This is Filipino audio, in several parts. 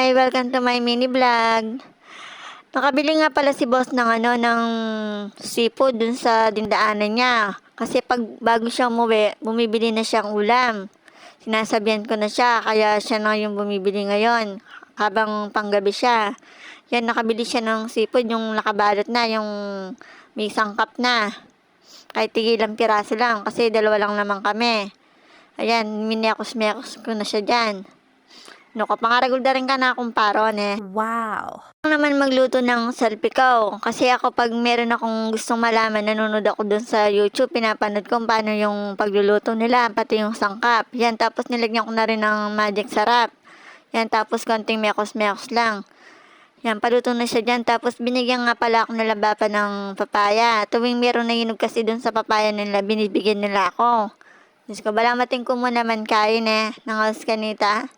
Hi! Welcome to my mini vlog. Nakabili nga pala si boss ng ng seafood dun sa dindaanan niya. Kasi bago siya umuwi, bumibili na siyang ulam. Sinasabihan ko na siya, kaya siya na yung bumibili ngayon. Habang panggabi siya. Yan, nakabili siya ng seafood, yung nakabalot na, yung may sangkap na. Kahit tigilang piraso lang, kasi dalawa lang naman kami. Ayan, minekos-mekos ko na siya dyan. No, kapangaragol na rin ka na akong paron eh. Wow! Ako naman magluto ng salpikaw. Kasi ako pag meron akong gustong malaman, nanonood ako dun sa YouTube, pinapanood ko paano yung pagluluto nila, pati yung sangkap. Yan, tapos nilagyan ko na rin ng magic sarap. Yan, tapos konting mekos-mekos lang. Yan, paluto na siya dyan. Tapos binigyan nga pala ako ng laba ng papaya. Tuwing meron na hinog kasi dun sa papaya nila, binibigyan nila ako. Diyos ko, balamating ko mo naman kain eh, ng alas kanita.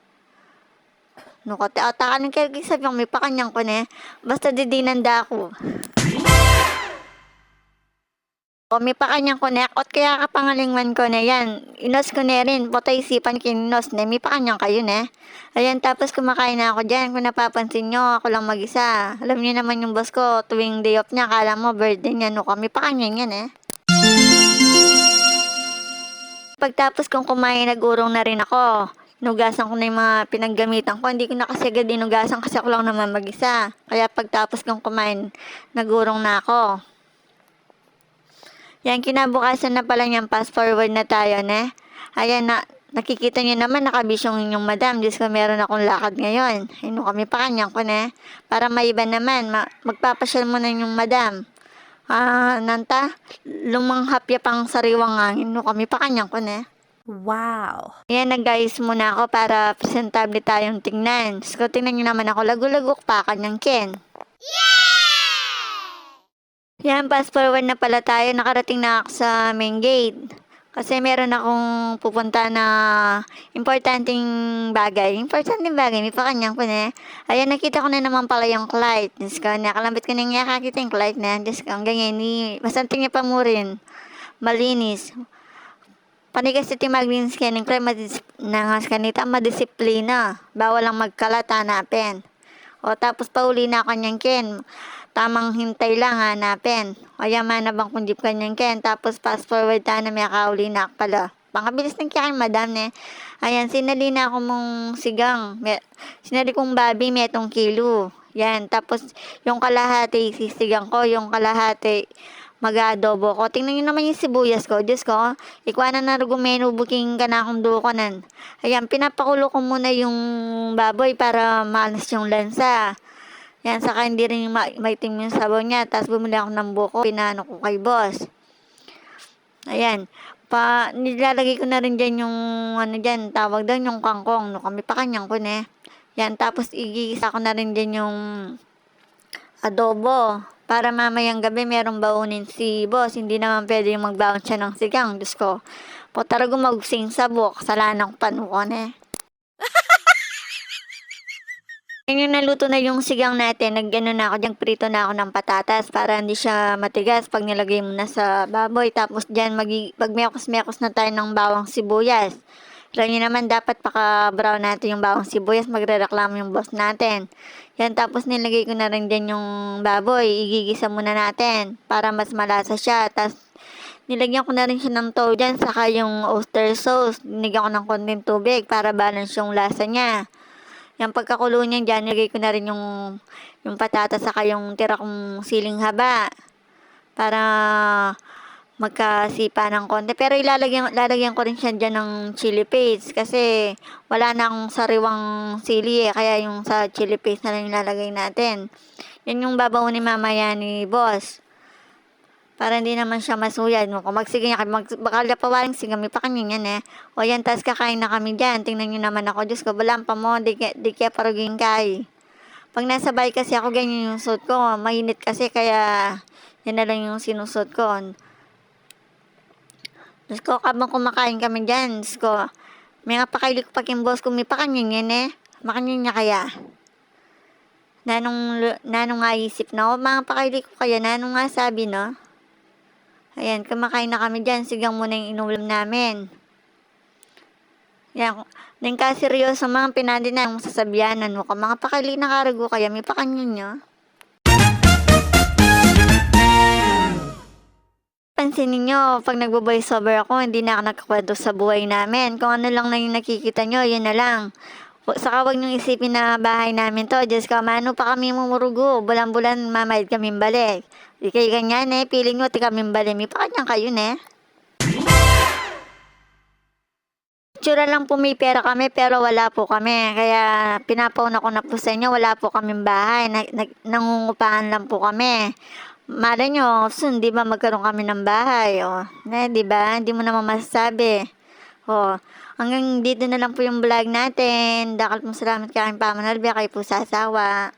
No, kote atakan ng kaya sabi may pakanyang ko ne. Basta didinanda ako. O may pakanyang ko ne. At kaya kapangalingman ko na yan. Inos ko na rin. Potay isipan kininos ne. May pakanyang kayo ne. Ayan, tapos kumakain na ako dyan. Kung napapansin nyo, ako lang mag-isa. Alam niyo naman yung boss ko, tuwing day off niya, kala mo birthday niya. No, may pakanyang yan eh. Pagtapos kong kumain, nag-urong na rin ako. Inugasan ko na yung mga pinaggamitan ko. Hindi ko na kasi agad inugasan kasi ako lang naman mag-isa. Kaya pagtapos kong kumain, nag-urong na ako. Yan, kinabukasan na pala niyang fast forward na tayo, ne? Ayan, nakikita niyo naman, nakabisyong inyong madam. Diyos ko, meron akong lakad ngayon. Ino kami pa kanyang ko, ne? Para maiba naman, magpapasyal mo na yung madam. Nanta, lumanghapya pang sariwang hangin. No, kami pa kanyang ko, ne? Wow! Ayan, nag-guys muna ako para presentable tayong tingnan. So, tingnan nyo naman ako, lagulagok pa kanyang Ken. Yan, fast forward na pala tayo. Nakarating na ako sa main gate. Kasi meron akong pupunta na importanteng bagay. Importanteng bagay, may pakanyang ko na. Ayan, nakita ko na naman pala yung Clyde. Diyos ko, nakalambit ko na nga kakita yung Clyde na. Diyos ko, ang ganyan, masanting niya pa mo rin. Malinis. Panigas iti maglinis kayo ng creme nangas kanita madisiplina. Bawal lang magkalat hanapin. O tapos pauli na kanyang ken. Tamang hintay lang hanapin. O yaman na bang kung kanyang ken. Tapos fast forward tayo na may kauli na pala. Pangabilis ng kaya madam ne. Ayan, sinali na ako mong sigang. Sinali kong babi metong kilo. Yan, tapos yung kalahati sisigang ko, yung kalahati mag-adobo ko. Tingnan nyo naman yung sibuyas ko. Diyos ko, ikuha na argumento buking ka na akong dukonan. Ayan, pinapakulo ko muna yung baboy para maalas yung lansa. Yan, saka hindi rin maitim yung sabaw niya. Tapos bumili ako ng buko. Pinano ko kay boss. Ayan, nilalagay ko na rin dyan yung dyan, tawag doon yung kangkong. No, kami pa kanyang ko ne. Yan, tapos igigisa ko na rin dyan yung adobo. Para mamayang gabi merong baunin si boss. Hindi naman pwede yung magbaon siya ng sigang. Diyos ko. Potarago magsing sabok. Salanan ko panukon eh. Yung naluto na yung sigang natin, naggano na ako dyan, prito na ako ng patatas para hindi siya matigas pag nilagay mo na sa baboy. Tapos dyan, pag mekos-mekos na tayo ng bawang sibuyas. Alam nyo naman, dapat paka-brown natin yung bawang sibuyas, magre-reklamo yung boss natin. Yan, tapos nilagay ko na rin dyan yung baboy, igigisa muna natin para mas malasa siya. Tapos nilagyan ko na rin siya ng toyo dyan, saka yung oyster sauce. Nilagyan ko ng konting tubig para balance yung lasa niya. Yung pagkakulo niya dyan, nilagay ko na rin yung patatas saka yung tira kong siling haba para magkasipa ng konti. Pero lalagyan ko rin siya dyan ng chili paste kasi wala na akong sariwang sili eh. Kaya yung sa chili paste na lang ilalagay natin. Yan yung babawin ni mamaya ni boss. Para hindi naman siya masuyad. Kung magsige niya, bakal na pawaring sigami pa kanya yan eh. O yan, tas kakain na kami dyan. Tingnan nyo naman ako. Diyos ko, balang pa mo, di kaya paruging kay. Pag nasa bahay kasi ako, ganyan yung suot ko. Mainit kasi, kaya yan na lang yung sinusot ko. Diyos ko, kabang kumakain kami dyan. Diyos ko, may nga pakailik pa king boss kung may pakanyan yan eh. Makanyan niya kaya. Nanong nga isip na, mga pakailik ko kaya, nanong nga sabi no. Ayan, kumakain na kami dyan. Sigang muna yung inulam namin. Yan, din ka seryoso mga pinadi na yung sasabihanan mo ka mga pakali na karago kaya may pakanyo nyo. Pansinin niyo 'pag nagvo-voice over ako hindi na ako nagkukuwento sa buhay namin, kung ano lang na yung nakikita niyo yun na lang. Saka huwag niyong isipin na bahay namin 'to, Diyos ko mano pa kami mumurugo, bulan-bulan mamayad kaming balik. Di kayo ganyan piling niyo ti kaming balik, may pakanyan kayo Itsura lang po may pera kami pero wala po kami, kaya pinapauna ko na po sa inyo wala po kaming bahay, nangungupahan lang po kami. Malay niyo soon 'di ba magkaroon kami ng bahay, 'di ba? Hindi mo naman masasabi. Hanggang dito na lang po yung vlog natin. Dakal pong salamat kay aking pamanalbi, kayo po sa asawa.